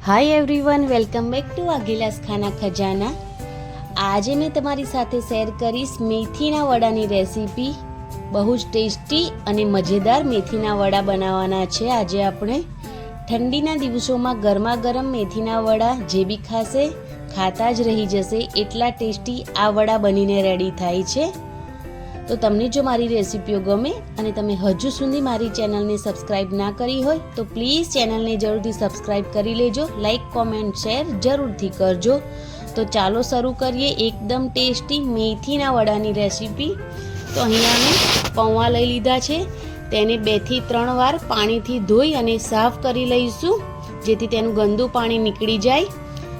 Hi everyone, welcome back to Vaghela's Khana Khazana. आज मैं तमारी साथे शेर करीश मेथीना वडानी रेसिपी। बहु ज टेस्टी अने मजेदार मेथीना वड़ा बनाववाना छे। आजे आपणे ठंडीना दिवसोमां गरमा गरम मेथीना वड़ा जे बी खाशे खाता ज रही जशे एटला टेस्टी आ वड़ा बनीने रेडी थाय छे। तो तमने जो मारी रेसिपीओ गमे अने तमे हजू सुधी मारी चेनलने सब्सक्राइब ना करी होय तो प्लीज चेनलने जरूरथी सब्सक्राइब करी लेजो। लाइक कॉमेंट शेर जरूरथी करजो। तो चालो शरू करिए एकदम टेस्टी मेथीना वडानी रेसिपी। तो अहींया मैं पौवा लई लीधा छे, तेने 2 થી 3 વાર पाणीथी धोई अने साफ करी लईशुं जेथी तेनुं गंदू पाणी निकળી जाय।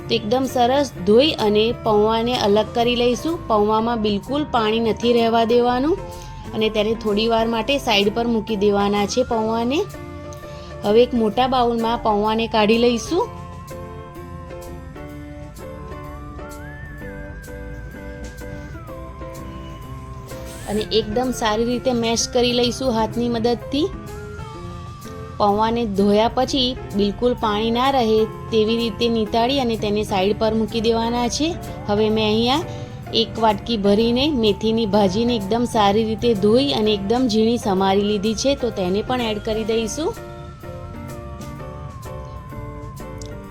तो एकदम सरस धोई अने पौवाने अलग करी लईशुं। पौवामां बिलकुल पाणी नथी रहेवा देवानुं अने तेने थोड़ी वार माटे साइड पर मूकी देवाना छे पौवाने। हवे एक मोटा बाउलमां पौवाने काढी लईशुं। अने एकदम सारी रीते मेश करी लईशुं हाथनी मददथी। पौवाने धोया पछी बिलकुल पाणी ना रहे तेवी रीते निताળી અને તેને સાઈડ પર મૂકી દેવાના છે। હવે મેં અહીંયા એક વાટકી ભરીને મેથીની ભાજીને એકદમ સારી રીતે ધોઈ અને એકદમ ઝીણી સમારી લીધી છે। તો તેને પણ એડ કરી દઈશું।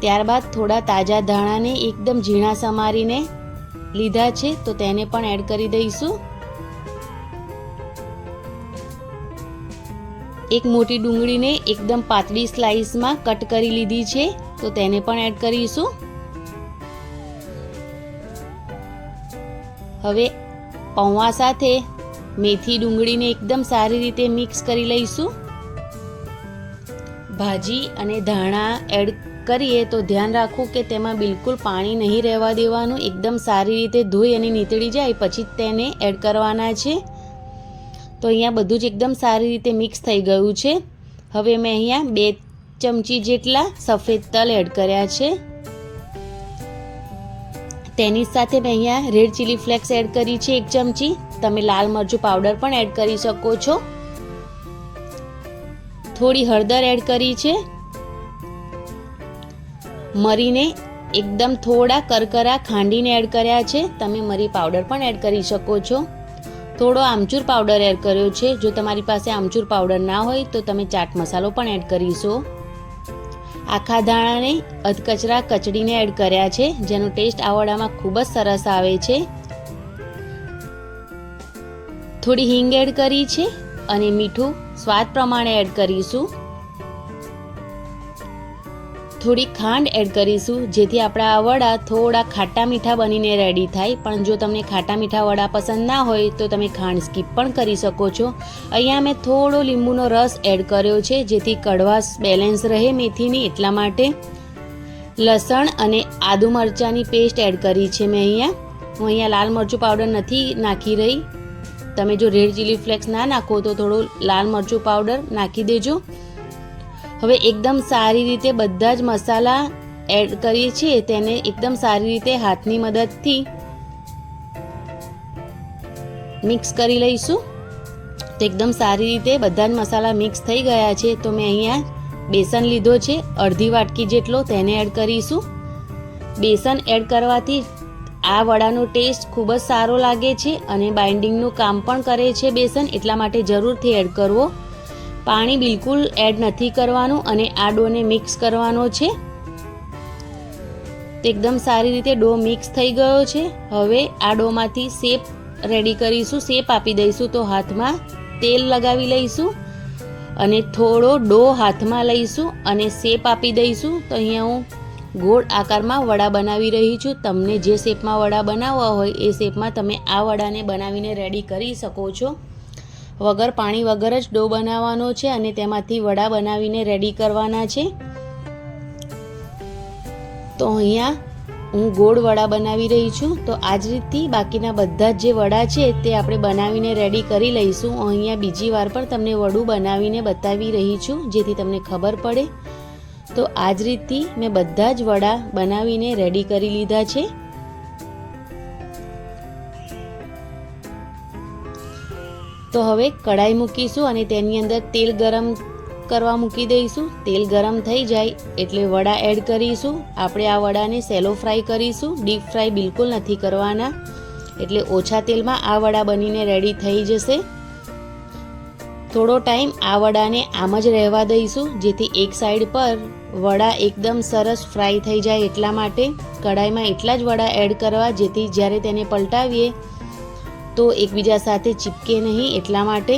ત્યારબાદ થોડા તાજા ધાણાને એકદમ ઝીણા સમારીને લીધા છે, તો તેને પણ એડ કરી દઈશું। एक मोटी डूंगळी ने एकदम पातળી स्लाइस में कट करी लीधी छे, तो तेने पण एड करीशुं। हवे पौवा साथे मेथी डूंगळी ने एकदम सारी रीते मिक्स करी लईशुं। भाजी अने धाणा एड करीए तो ध्यान राखो के तेमां बिलकुल पाणी नहीं रहेवा देवानुं। एकदम सारी रीते धोई अने नीतળી जाय पछी तेने एड करवाना छे। तो अहींया बधुं ज एकदम सारी रीते मिक्स थई गयुं छे। हवे मैं अहींया 2 चमची जेटला सफेद तल एड कर्या छे। तेनी साथे मैं अहींया रेड चिली फ्लेक्स एड करी छे 1 चमची। तमे लाल मरचुं पाउडर पण एड करी शको छो। थोड़ी हळदर एड करी छे। मरीने एकदम थोड़ा करकरा खांडीने एड कर्या छे। तमे मरी पाउडर पण एड करी शको छो। थोड़ो आमचूर पाउडर एड कर्यो छे। जो तमारी पासे आमचूर पाउडर ना होय तो तमे चाट मसालो पण एड करीशो। आखा दाणाने अधकचरा कचड़ीने एड कर्या छे, जेनो टेस्ट आ वडामां खूब ज सरस आवे छे। थोड़ी हींग एड करी छे अने मीठुं स्वाद प्रमाणे एड करीशुं। थोड़ी खांड एड करीशुं जेथी आपणा आ वड़ा थोड़ा खाटा मीठा बनीने रेडी थाय। पण जो तमने खाटा मीठा वड़ा पसंद ना होय तो तमे खांड स्कीप पण करी शको छो। अहींया मैं थोड़ो લીંબુનો रस एड कर्यो छे जेथी कड़वाश बेलेन्स रहे मेथीनी एटला माटे। लसण अने आदु मरचानी पेस्ट एड करी छे मैं अहींया। हूँ अहींया लाल मरचुं पाउडर नथी नाखी रही। तमे जो रेड चिली फ्लेक्स ना नाखो तो थोड़ो लाल मरचुं पाउडर नाखी देजो। हवे एकदम सारी रीते बधा ज मसाला एड करीए छीए तेने एकदम सारी रीते हाथनी मददथी मिक्स करी लईशुं। तो एकदम सारी रीते बधा ज मसाला मिक्स थई गया छे। तो मैं अहींया बेसन लीधो छे अर्धी वाटकी जेटलो, तेने एड करीशुं। बेसन एड करवाथी आ वडानो टेस्ट खूब ज सारो लागे छे अने बाइंडिंगनुं काम पण करे छे बेसन, एटला माटे जरूरथी एड करवो। पाणी बिल्कुल एड नहीं करवानुं अने आ डोने मिक्स करवानो छे। तो एकदम सारी रीते डो मिक्स थई गयो छे। हवे आ डोमांथी शेप रेडी करीशुं, शेप आपी दईशुं। तो हाथमां तेल लगावी लईशुं अने थोड़ो डो हाथमां लईशुं अने शेप आपी दईशुं। तो अहींया हूँ गोળ आकारमां वड़ा बनावी रही छुं। तमने जे शेपमां वड़ा बनाववा होय ए शेपमां तमे आ वड़ाने बनावीने रेडी करी शको छो। वगर पाणी वगर ज डो बनाववानो छे अने तेमांथी वड़ा बनावीने रेडी करवाना छे। तो अहींया हूँ गोળ वड़ा बनावी रही छुं। तो आज रीतथी बाकीना बधा जे वड़ा छे ते आपणे बनावीने रेडी करी लईशुं। अहींया बीजी वार पण तमने वडुं बनावीने बतावी रही छुं जेथी तमने खबर पड़े। तो आज रीतथी मैं बधा ज वड़ा बनावीने रेडी करी लीधा छे। तो हवे कढ़ाई मूकीशुं अने तेनी अंदर तेल गरम કરવા મૂકી દઈશું. તેલ ગરમ થઈ જાય એટલે વડા એડ કરીશું. આપણે આ વડાને સેલો ફ્રાય કરીશું, ડીપ ફ્રાય બિલકુલ નથી કરવાના. એટલે ઓછા તેલમાં આ વડા બનીને રેડી થઈ જશે. થોડો ટાઈમ આ વડાને આમ જ રહેવા દઈશું, જેથી એક સાઈડ પર વડા એકદમ સરસ ફ્રાય થઈ જાય. એટલા માટે કઢાઈમાં એટલા જ વડા એડ કરવા, જેથી જ્યારે તેને પલટાવીએ તો એકબીજા સાથે ચીપકે નહીં. એટલા માટે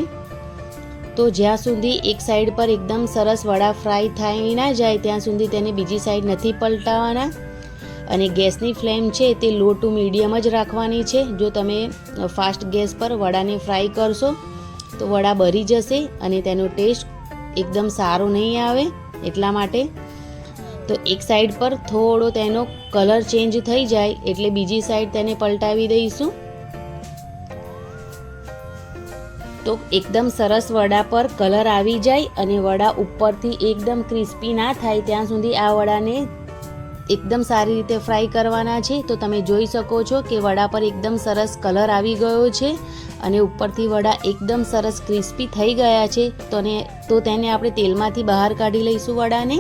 તો જ્યાં સુધી એક સાઈડ પર એકદમ સરસ વડા ફ્રાય થઈ ના જાય ત્યાં સુધી તેને બીજી સાઈડ નથી પલટાવવાના. અને ગેસની ફ્લેમ છે તે લો ટુ મીડિયમ જ રાખવાની છે. જો તમે ફાસ્ટ ગેસ પર વડાને ફ્રાય કરશો તો વડા બળી જશે અને તેનો ટેસ્ટ એકદમ સારો નહીં આવે. એટલા માટે તો એક સાઈડ પર થોડો તેનો કલર ચેન્જ થઈ જાય એટલે બીજી સાઈડ તેને પલટાવી દઈશું. તો એકદમ સરસ વડા પર કલર આવી જાય અને વડા ઉપરથી એકદમ ક્રિસ્પી ના થાય ત્યાં સુધી આ વડાને એકદમ સારી રીતે ફ્રાય કરવાના છે. તો તમે જોઈ શકો છો કે વડા પર એકદમ સરસ કલર આવી ગયો છે અને ઉપરથી વડા એકદમ સરસ ક્રિસ્પી થઈ ગયા છે. તો તેને આપણે તેલમાંથી બહાર કાઢી લઈશું વડાને.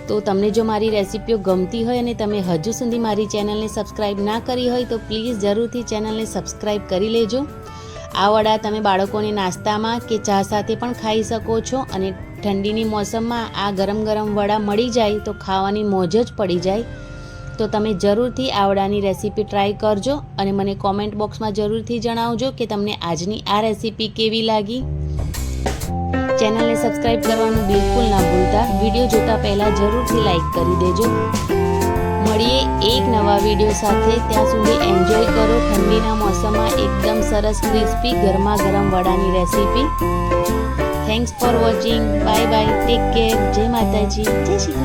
તો તમને જો મારી રેસીપીઓ ગમતી હોય અને તમે હજુ સુધી મારી ચેનલને સબસ્ક્રાઈબ ના કરી હોય તો પ્લીઝ જરૂરથી ચેનલને સબસ્ક્રાઈબ કરી લેજો. આ વડા તમે બાળકોને નાસ્તામાં કે ચા સાથે પણ ખાઈ શકો છો અને ઠંડીની મોસમમાં આ ગરમ ગરમ વડા મળી જાય તો ખાવાની મોજ જ પડી જાય. તો તમે જરૂરથી આ વડાની રેસીપી ટ્રાય કરજો અને મને કોમેન્ટ બોક્સમાં જરૂરથી જણાવજો કે તમને આજની આ રેસીપી કેવી લાગી. ચેનલને સબસ્ક્રાઈબ કરવાનું બિલકુલ ના ભૂલતા. વિડીયો જોતા પહેલાં જરૂરથી લાઈક કરી દેજો. મળીએ એક નવા વિડીયો સાથે. ત્યાં સુધી એન્જોય કરો ઠંડીના મોસમમાં એકદમ સરસ ક્રિસ્પી ગરમા ગરમ વડાની recipe. Thanks for watching. Bye bye. Take care. જય માતાજી. જય શ્રી